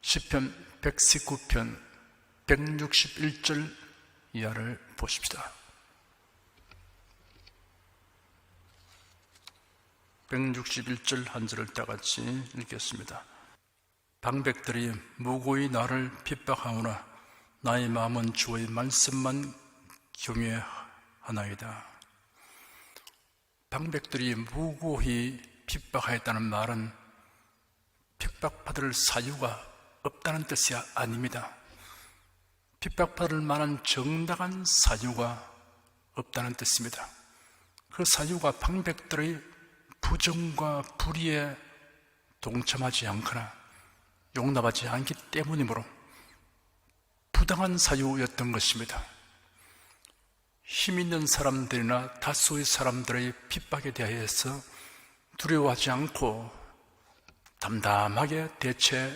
시편 119편 161절 이하를 보십시다. 161절 한 절을 다같이 읽겠습니다. 방백들이 무고히 나를 핍박하오나 나의 마음은 주의 말씀만 경외하나이다. 방백들이 무고히 핍박하였다는 말은 핍박받을 사유가 없다는 뜻이 아닙니다. 핍박받을 만한 정당한 사유가 없다는 뜻입니다. 그 사유가 방백들의 부정과 불의에 동참하지 않거나 용납하지 않기 때문이므로 부당한 사유였던 것입니다. 힘 있는 사람들이나 다수의 사람들의 핍박에 대해서 두려워하지 않고 담담하게 대처해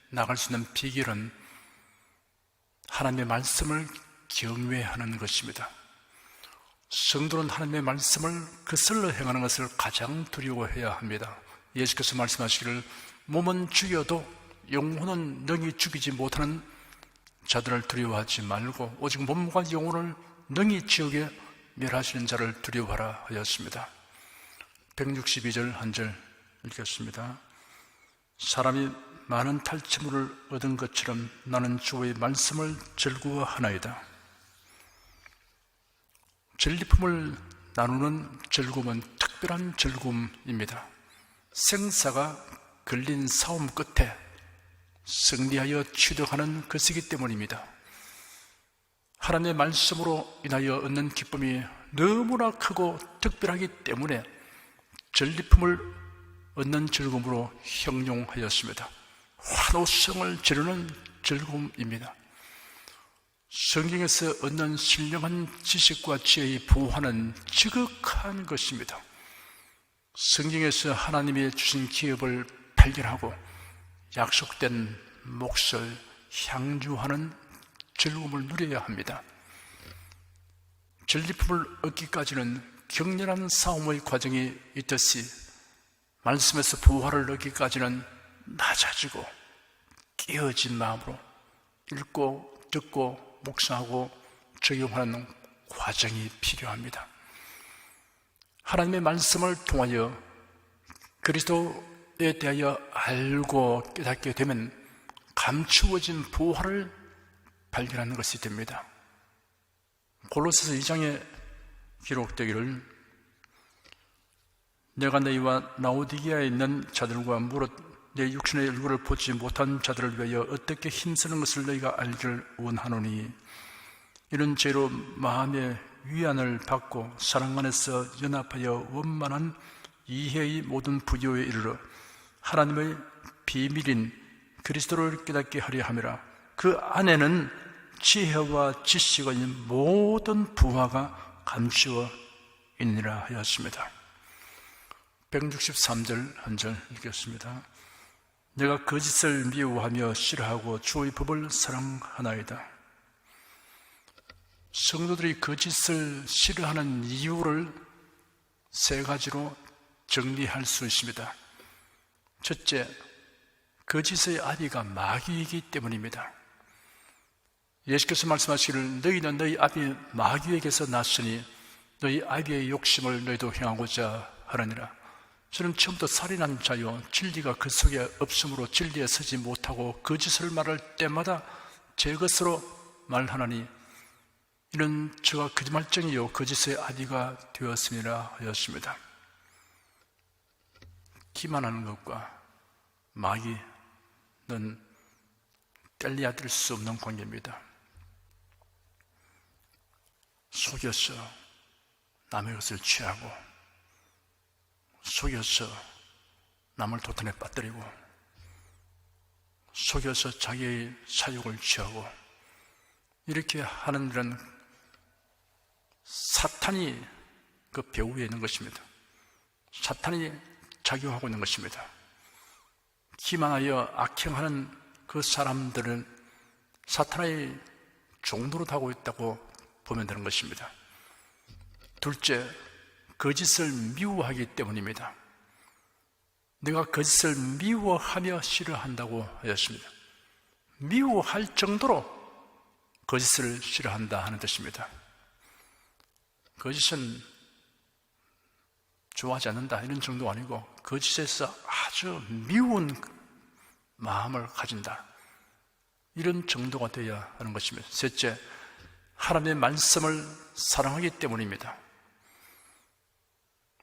나갈 수 있는 비결은 하나님의 말씀을 경외하는 것입니다. 성도는 하나님의 말씀을 거슬러 행하는 것을 가장 두려워해야 합니다. 예수께서 말씀하시기를 몸은 죽여도 영혼은 능히 죽이지 못하는 자들을 두려워하지 말고 오직 몸과 영혼을 능히 지옥에 멸하시는 자를 두려워하라 하였습니다. 162절 한 절 읽겠습니다. 사람이 많은 탈취물을 얻은 것처럼 나는 주의 말씀을 즐거워하나이다. 전리품을 나누는 즐거움은 특별한 즐거움입니다. 생사가 걸린 싸움 끝에 승리하여 취득하는 것이기 때문입니다. 하나님의 말씀으로 인하여 얻는 기쁨이 너무나 크고 특별하기 때문에 전리품을 얻는 즐거움으로 형용하였습니다. 환호성을 지르는 즐거움입니다. 성경에서 얻는 신령한 지식과 지혜의 부활은 지극한 것입니다. 성경에서 하나님이 주신 기업을 발견하고 약속된 몫을 향유하는 즐거움을 누려야 합니다. 전리품을 얻기까지는 격렬한 싸움의 과정이 있듯이 말씀에서 부활을 얻기까지는 낮아지고 깨어진 마음으로 읽고 듣고 묵상하고 적용하는 과정이 필요합니다. 하나님의 말씀을 통하여 그리스도에 대하여 알고 깨닫게 되면 감추어진 부활을 발견하는 것이 됩니다. 골로새서 2장에 기록되기를 내가 너희와 라오디게아에 있는 자들과 무릇 내 육신의 얼굴을 보지 못한 자들을 위하여 어떻게 힘쓰는 것을 너희가 알기를 원하노니 이런 죄로 마음의 위안을 받고 사랑 안에서 연합하여 원만한 이해의 모든 부요에 이르러 하나님의 비밀인 그리스도를 깨닫게 하려 함이라. 그 안에는 지혜와 지식의 모든 부하가 감추어 있느라 하였습니다. 163절 한 절 읽겠습니다. 내가 거짓을 미워하며 싫어하고 주의 법을 사랑하나이다. 성도들이 거짓을 싫어하는 이유를 세 가지로 정리할 수 있습니다. 첫째, 거짓의 아비가 마귀이기 때문입니다. 예수께서 말씀하시기를 너희는 너희 아비 마귀에게서 났으니 너희 아비의 욕심을 너희도 행하고자 하느니라. 저는 처음부터 살인한 자요 진리가 그 속에 없으므로 진리에 서지 못하고 거짓을 말할 때마다 제 것으로 말하나니 이는 저가 거짓말쟁이요 거짓의 아비가 되었음이라 하였습니다. 기만하는 것과 마귀는 뗄려들 수 없는 관계입니다. 속여서 남의 것을 취하고 속여서 남을 도탄에 빠뜨리고 속여서 자기의 사욕을 취하고 이렇게 하는 일은 사탄이 그 배후에 있는 것입니다. 사탄이 작용하고 있는 것입니다. 기만하여 악행하는 그 사람들은 사탄의 종로로 하고 있다고 보면 되는 것입니다. 둘째, 거짓을 미워하기 때문입니다. 내가 거짓을 미워하며 싫어한다고 하였습니다. 미워할 정도로 거짓을 싫어한다 하는 뜻입니다. 거짓은 좋아하지 않는다 이런 정도가 아니고 거짓에서 아주 미운 마음을 가진다 이런 정도가 되어야 하는 것입니다. 셋째, 하나님의 말씀을 사랑하기 때문입니다.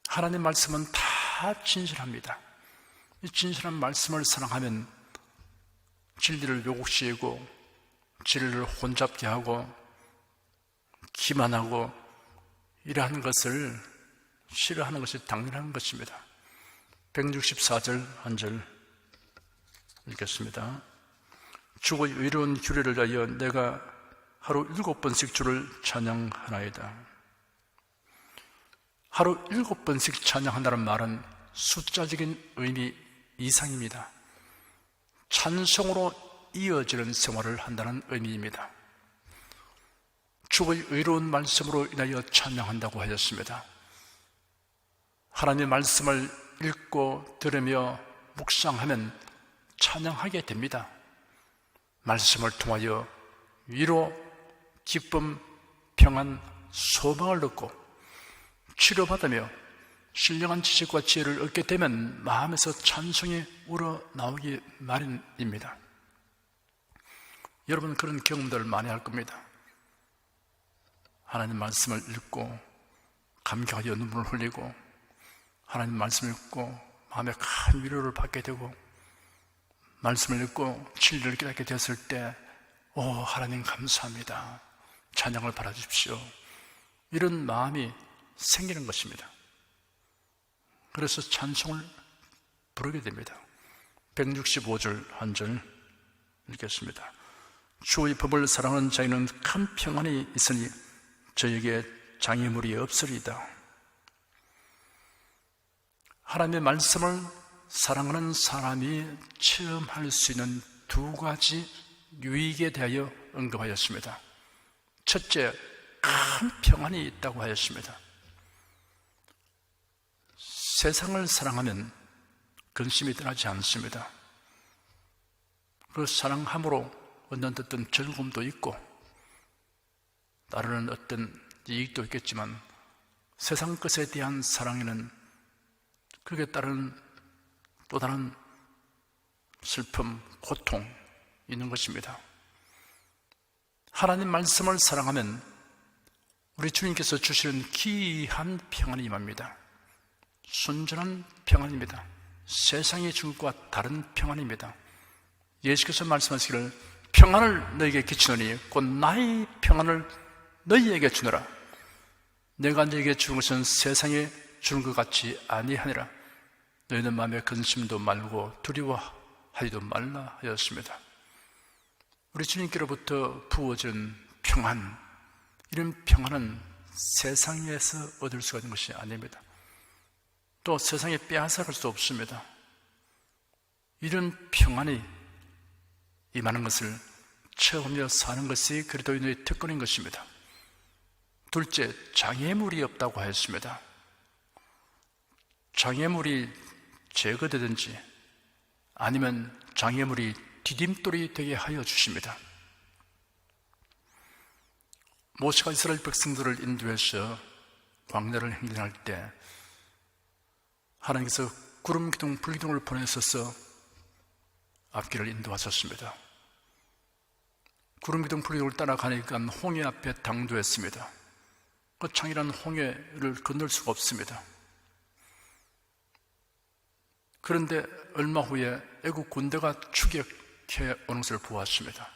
하나님의 말씀은 다 진실합니다. 이 진실한 말씀을 사랑하면 진리를 왜곡시키고 진리를 혼잡게 하고 기만하고 이러한 것을 싫어하는 것이 당연한 것입니다. 164절 한 절 읽겠습니다. 주의 의로운 규례를 위하여 내가 하루 7번씩 주를 찬양하나이다. 하루 7번씩 찬양한다는 말은 숫자적인 의미 이상입니다. 찬송으로 이어지는 생활을 한다는 의미입니다. 주의 의로운 말씀으로 인하여 찬양한다고 하였습니다. 하나님의 말씀을 읽고 들으며 묵상하면 찬양하게 됩니다. 말씀을 통하여 위로, 기쁨, 평안, 소망을 얻고 치료받으며 신령한 지식과 지혜를 얻게 되면 마음에서 찬송이 우러나오기 마련입니다. 여러분 그런 경험들을 많이 할 겁니다. 하나님 말씀을 읽고 감격하여 눈물을 흘리고 하나님 말씀을 읽고 마음에 큰 위로를 받게 되고 말씀을 읽고 진리를 깨닫게 되었을 때 하나님 감사합니다. 찬양을 받아주십시오. 이런 마음이 생기는 것입니다. 그래서 찬송을 부르게 됩니다. 165절 한 절 읽겠습니다. 주의 법을 사랑하는 자에는 큰 평안이 있으니 저에게 장애물이 없으리이다. 하나님의 말씀을 사랑하는 사람이 체험할 수 있는 두 가지 유익에 대하여 언급하였습니다. 첫째, 큰 평안이 있다고 하였습니다. 세상을 사랑하면 근심이 떠나지 않습니다. 그 사랑함으로 얻는 어떤 즐거움도 있고 따르는 어떤 이익도 있겠지만 세상 것에 대한 사랑에는 그에 따른 또 다른 슬픔, 고통 있는 것입니다. 하나님 말씀을 사랑하면 우리 주님께서 주시는 귀한 평안이 임합니다. 순전한 평안입니다. 세상의 줄 것과 다른 평안입니다. 예수께서 말씀하시기를 평안을 너희에게 끼치노니 곧 나의 평안을 너희에게 주노라. 내가 너희에게 주는 것은 세상에 주는 것 같이 아니하니라. 너희는 마음에 근심도 말고 두려워하지도 말라 하였습니다. 우리 주님께로부터 부어진 평안, 이런 평안은 세상에서 얻을 수가 있는 것이 아닙니다. 또 세상에 빼앗아갈 수 없습니다. 이런 평안이 임하는 것을 체험하며 사는 것이 그리스도인의 특권인 것입니다. 둘째, 장애물이 없다고 하였습니다. 장애물이 제거되든지 아니면 장애물이 디딤돌이 되게 하여 주십니다. 모세가 이스라엘 백성들을 인도해서 광야를 행진할 때 하나님께서 구름 기둥, 불 기둥을 보내셔서 앞길을 인도하셨습니다. 구름 기둥, 불 기둥을 따라가니까 홍해 앞에 당도했습니다. 그 창이라는 홍해를 건널 수가 없습니다. 그런데 얼마 후에 애국 군대가 추격해 오는 것을 보았습니다.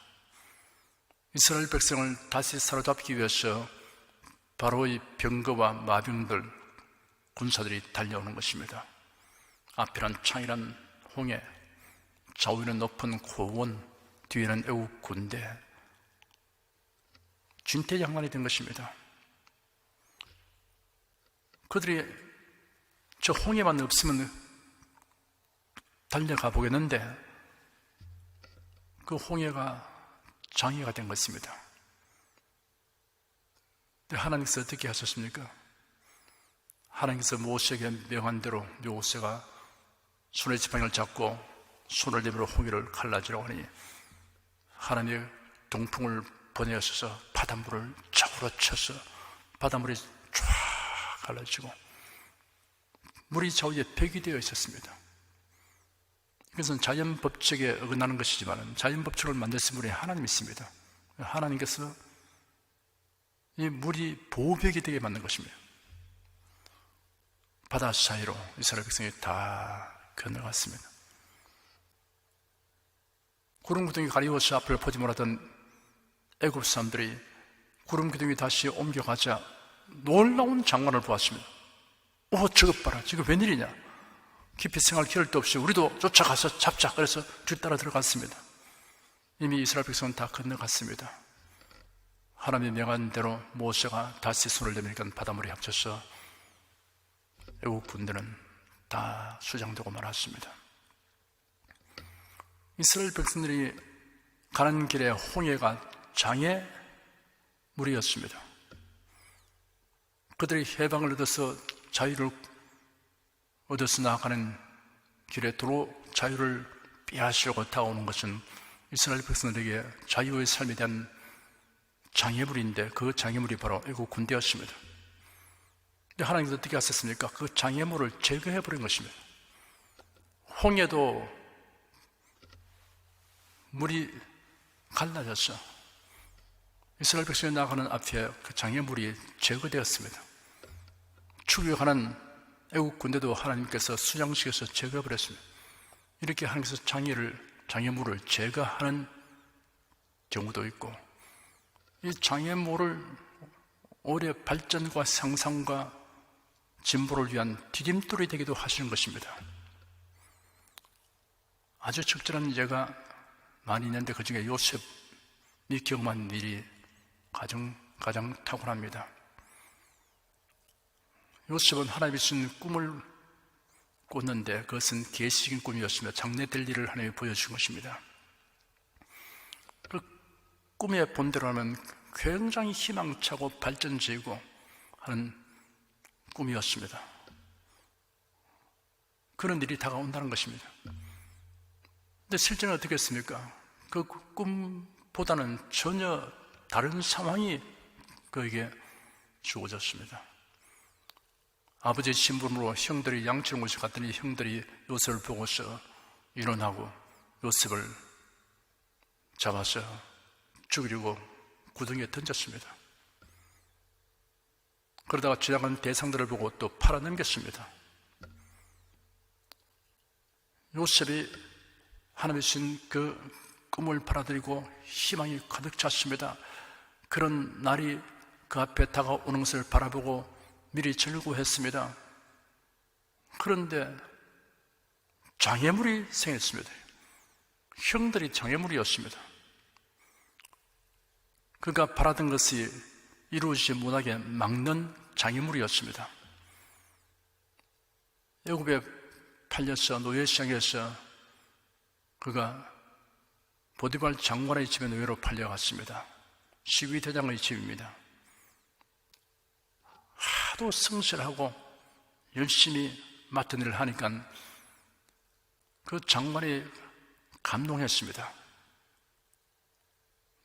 이스라엘 백성을 다시 사로잡기 위해서 바로의 병거와 마병들, 군사들이 달려오는 것입니다. 앞이란 창이란 홍해, 좌우에는 높은 고원, 뒤에는 애국 군대, 진퇴양난이 된 것입니다. 그들이 저 홍해만 없으면 달려가 보겠는데 그 홍해가 장애가 된 것입니다. 하나님께서 어떻게 하셨습니까? 하나님께서 모세에게 명한 대로 모세가 손에 지팡이를 잡고 손을 내밀어 홍해를 갈라지라고 하니 하나님의 동풍을 보내어서 바닷물을 좌우로 쳐서 바닷물이 쫙 갈라지고 물이 좌우에 벽이 되어 있었습니다. 이것은 자연 법칙에 어긋나는 것이지만 자연 법칙을 만드신 분이 하나님이십니다. 하나님께서 이 물이 보호벽이 되게 만든 것입니다. 바다 사이로 이스라엘 백성이 다 건너갔습니다. 구름 기둥이 가리워서 앞을 보지 못하던 애굽 사람들이 구름 기둥이 다시 옮겨가자 놀라운 장관을 보았습니다. 저것 봐라, 지금 웬일이냐? 깊이 생각할 겨를도 없이 우리도 쫓아가서 잡자. 그래서 뒤따라 들어갔습니다. 이미 이스라엘 백성은 다 건너갔습니다. 하나님의 명한 대로 모세가 다시 손을 내밀니까 바닷물이 합쳐서 애국 군대는 다 수장되고 말았습니다. 이스라엘 백성들이 가는 길에 홍해가 장애물이었습니다. 그들이 해방을 얻어서 자유를 얻어서 나아가는 길에 도로 자유를 빼앗으려고 다가오는 것은 이스라엘 백성들에게 자유의 삶에 대한 장애물인데 그 장애물이 바로 애국 군대였습니다. 근데 하나님께서 어떻게 하셨습니까? 그 장애물을 제거해버린 것입니다. 홍해도 물이 갈라졌어. 이스라엘 백성이 나가는 앞에 그 장애물이 제거되었습니다. 추격하는 애국 군대도 하나님께서 수장시켜서 제거해버렸습니다. 이렇게 하나님께서 장애물을 제거하는 경우도 있고, 이 장애물을 오래 발전과 상상과 진보를 위한 디딤돌이 되기도 하시는 것입니다. 아주 적절한 예가 많이 있는데 그 중에 요셉이 경험한 일이 가장 탁월합니다. 요셉은 하나님이 주신 꿈을 꿨는데 그것은 계시적인 꿈이었으며 장래될 일을 하나님이 보여준 것입니다. 그 꿈의 본대로 하면 굉장히 희망차고 발전적이고 하는 꿈이었습니다. 그런 일이 다가온다는 것입니다. 근데 실제는 어떻게 했습니까? 그 꿈보다는 전혀 다른 상황이 그에게 주어졌습니다. 아버지의 심부름으로 형들이 양치는 곳에 갔더니 형들이 요셉을 보고서 일어나고 요셉을 잡아서 죽이려고 구덩이에 던졌습니다. 그러다가 지나간 대상들을 보고 또 팔아넘겼습니다. 요셉이 하나님의 주신 그 꿈을 받아들이고 희망이 가득 찼습니다. 그런 날이 그 앞에 다가오는 것을 바라보고 미리 절구했습니다. 그런데 장애물이 생겼습니다. 형들이 장애물이었습니다. 그가 바라던 것이 이루어지지 못하게 막는 장애물이었습니다. 애굽에 팔려서 노예시장에서 그가 보디발 장관의 집에 노예로 팔려갔습니다. 시위대장의 집입니다. 하도 성실하고 열심히 맡은 일을 하니까 그 장관이 감동했습니다.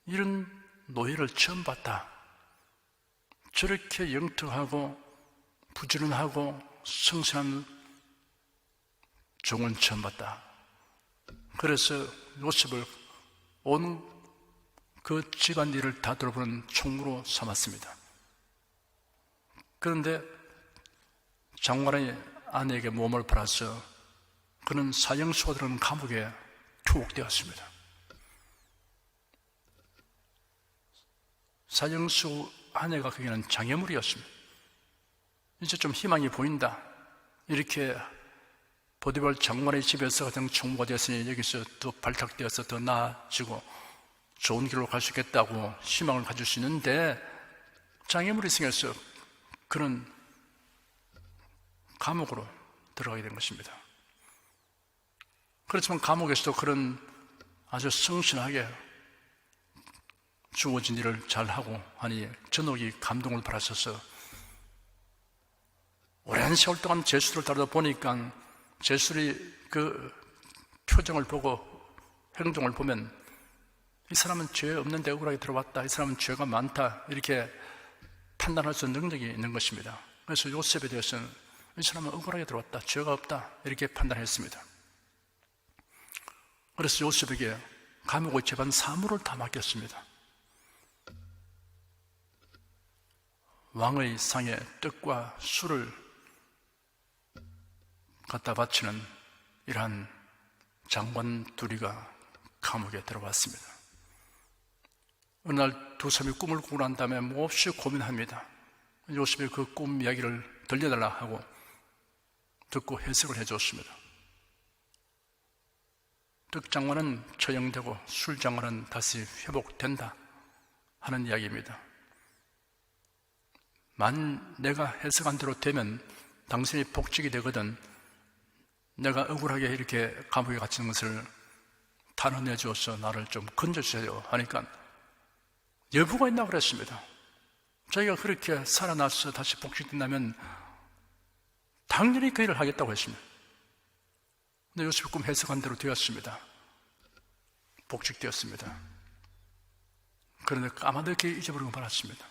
이런 노예를 처음 봤다. 저렇게 영특하고 부지런하고 성실한 종은 처음 봤다. 그래서 요셉을 온 그 집안일을 다 돌보는 총무로 삼았습니다. 그런데 장관의 아내에게 몸을 팔아서 그는 사형수가 들어가는 감옥에 투옥되었습니다. 사형수 아내가 그게는 장애물이었습니다. 이제 좀 희망이 보인다. 이렇게 보디발 장관의 집에서 가장 총무가 되었으니 여기서 더 발탁되어서 더 나아지고 좋은 길로 갈 수 있겠다고 희망을 가질 수 있는데 장애물이 생겨서 그는 감옥으로 들어가게 된 것입니다. 그렇지만 감옥에서도 그런 아주 성실하게 주어진 일을 잘하고 하니 전옥이 감동을 받았어서 오랜 세월 동안 제수를 따르다 보니까 제수의 그 표정을 보고 행동을 보면 이 사람은 죄 없는데 억울하게 들어왔다, 이 사람은 죄가 많다, 이렇게 판단할 수 있는 능력이 있는 것입니다. 그래서 요셉에 대해서는 이 사람은 억울하게 들어왔다, 죄가 없다, 이렇게 판단했습니다. 그래서 요셉에게 감옥의 재반 사무를 다 맡겼습니다. 왕의 상에 떡과 술을 갖다 바치는 이러한 장관 둘이가 감옥에 들어왔습니다. 어느 날 두 사람이 꿈을 꾸고 난 다음에 몹시 고민합니다. 요셉이 그 꿈 이야기를 들려달라 하고 듣고 해석을 해줬습니다. 떡장관은 처형되고 술장관은 다시 회복된다 하는 이야기입니다. 만 내가 해석한 대로 되면 당신이 복직이 되거든, 내가 억울하게 이렇게 감옥에 갇힌 것을 단언해 주어서 나를 좀 건져주세요 하니까 여부가 있나 그랬습니다. 자기가 그렇게 살아나서 다시 복직된다면 당연히 그 일을 하겠다고 했습니다. 근데 요셉 꿈 해석한 대로 되었습니다. 복직되었습니다. 그런데 까마득히 잊어버리고 말았습니다.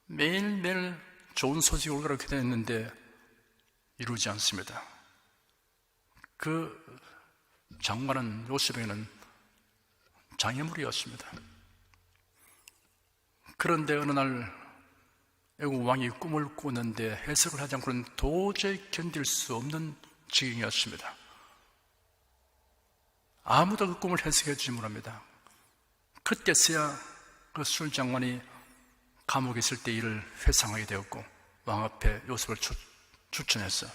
매일매일 좋은 소식이 올 거라고 기대했는데 이루지 않습니다. 그 장관은 요셉에게는 장애물이었습니다. 그런데 어느 날 애국 왕이 꿈을 꾸는데 해석을 하지 않고는 도저히 견딜 수 없는 지경이었습니다. 아무도 그 꿈을 해석해 주지 못합니다. 그때서야 그 술장관이 감옥에 있을 때 일을 회상하게 되었고 왕 앞에 요셉을 추천했어.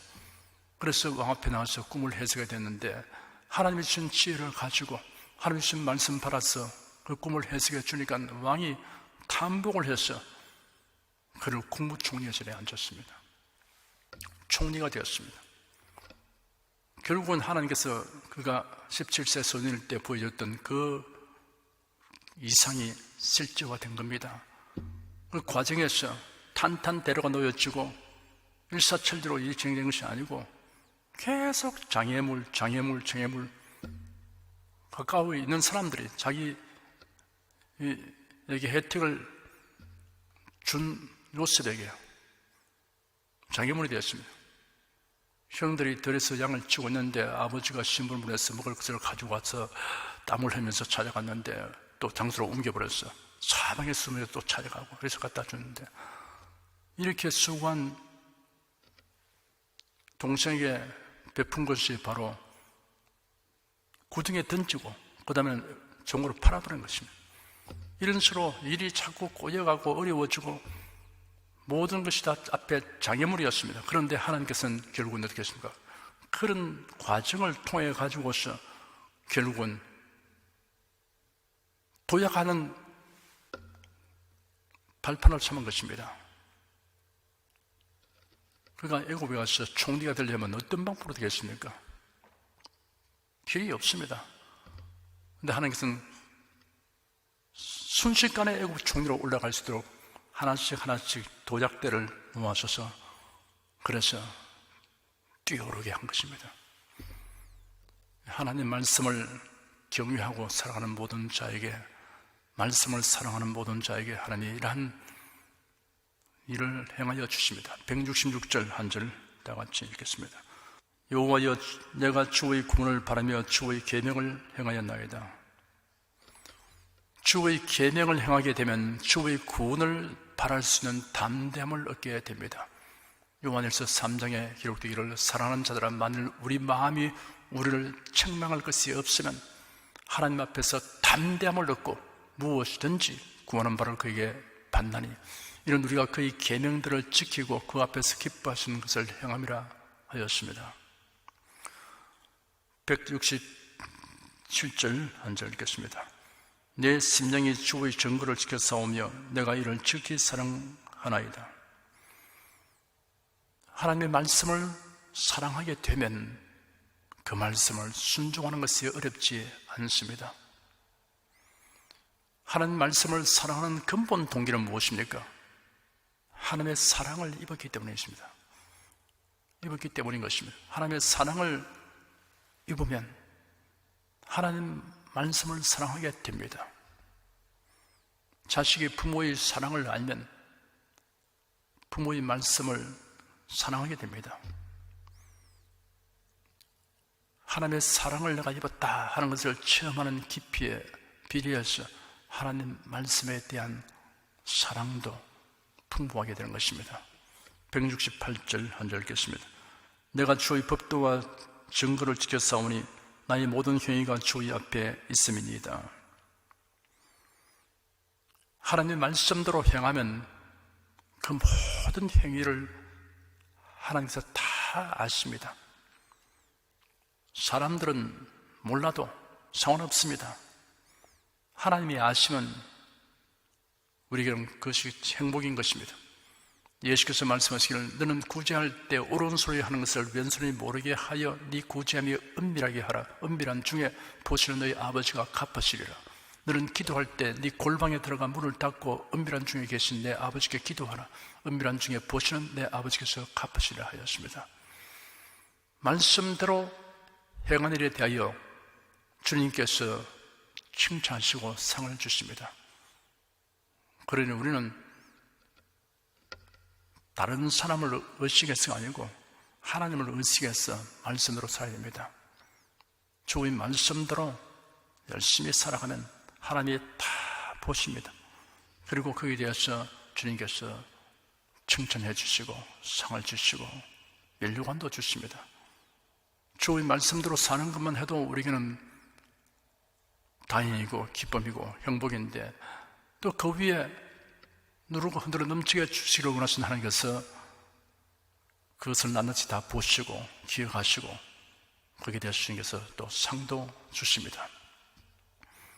그래서 왕 앞에 나와서 꿈을 해석하게 됐는데 하나님이 주신 지혜를 가지고 하나님이 주신 말씀 받아서 그 꿈을 해석해 주니까 왕이 탐복을 해서 그를 국무총리의 자리에 앉혔습니다. 총리가 되었습니다. 결국은 하나님께서 그가 17세 소년일 때 보여줬던 그 이상이 실제화된 겁니다. 그 과정에서 탄탄대로가 놓여지고 일사천리로 일이 진행된 것이 아니고 계속 장애물 가까이 있는 사람들이 자기에게 혜택을 준 요셉에게 장애물이 되었습니다. 형들이 들에서 양을 치고 있는데 아버지가 신분문에서 먹을 것을 가지고 와서 땀을 흘리면서 찾아갔는데 또 장소로 옮겨버렸어. 사방에 숨어서 또 찾아가고 그래서 갖다 주는데 이렇게 수고한 동생에게 베푼 것이 바로 구덩이에 던지고 그 다음에 종으로 팔아버린 것입니다. 이런 식으로 일이 자꾸 꼬여가고 어려워지고 모든 것이 다 앞에 장애물이었습니다. 그런데 하나님께서는 결국은 어떻게 했습니까? 그런 과정을 통해 가지고서 결국은 도약하는 발판을 삼은 것입니다. 그러니까 애굽에 가서 총리가 되려면 어떤 방법으로 되겠습니까? 길이 없습니다. 그런데 하나님께서는 순식간에 애굽 총리로 올라갈 수 있도록 하나씩 도약대를 놓아셔서 그래서 뛰어오르게 한 것입니다. 하나님 말씀을 경외하고 살아가는 모든 자에게, 말씀을 사랑하는 모든 자에게 하나님이 이러한 일을 행하여 주십니다. 166절 한 절 다 같이 읽겠습니다. 여호와여, 내가 주의 구원을 바라며 주의 계명을 행하였나이다. 주의 계명을 행하게 되면 주의 구원을 바랄 수 있는 담대함을 얻게 됩니다. 요한일서 3장에 기록되기를 사랑하는 자들아, 만일 우리 마음이 우리를 책망할 것이 없으면 하나님 앞에서 담대함을 얻고 무엇이든지 구하는 바를 그에게 받나니, 이런 우리가 그의 계명들을 지키고 그 앞에서 기뻐하시는 것을 행함이라 하였습니다. 167절 한 절 읽겠습니다. 내 심령이 주의 증거를 지켜 싸우며 내가 이를 지키 사랑하나이다. 하나님의 말씀을 사랑하게 되면 그 말씀을 순종하는 것이 어렵지 않습니다. 하나님 말씀을 사랑하는 근본 동기는 무엇입니까? 하나님의 사랑을 입었기 때문이십니다. 입었기 때문인 것입니다. 하나님의 사랑을 입으면 하나님 말씀을 사랑하게 됩니다. 자식이 부모의 사랑을 알면 부모의 말씀을 사랑하게 됩니다. 하나님의 사랑을 내가 입었다 하는 것을 체험하는 깊이에 비례해서 하나님 말씀에 대한 사랑도 풍부하게 되는 것입니다. 168절 한 절 읽겠습니다. 내가 주의 법도와 증거를 지켜 싸우니 나의 모든 행위가 주의 앞에 있음이니이다. 하나님의 말씀대로 행하면 그 모든 행위를 하나님께서 다 아십니다. 사람들은 몰라도 상관없습니다. 하나님이 아시면 우리에게는 그것이 행복인 것입니다. 예수께서 말씀하시기를 너는 구제할 때 오른손이 하는 것을 왼손이 모르게 하여 네 구제함이 은밀하게 하라. 은밀한 중에 보시는 너희 아버지가 갚으시리라. 너는 기도할 때 네 골방에 들어가 문을 닫고 은밀한 중에 계신 내 아버지께 기도하라. 은밀한 중에 보시는 내 아버지께서 갚으시리라 하였습니다. 말씀대로 행한 일에 대하여 주님께서 칭찬하시고 상을 주십니다. 그러니 우리는 다른 사람을 의식해서가 아니고 하나님을 의식해서 말씀대로 살아야 됩니다. 주의 말씀대로 열심히 살아가면 하나님이 다 보십니다. 그리고 거기에 대해서 주님께서 칭찬해 주시고 상을 주시고 면류관도 주십니다. 주의 말씀대로 사는 것만 해도 우리에게는 다행이고 기쁨이고 행복인데 또 그 위에 누르고 흔들어 넘치게 주시기를 원하시는 하나님께서 그것을 낱낱이 다 보시고 기억하시고 거기에 대해서 주님께서 또 상도 주십니다.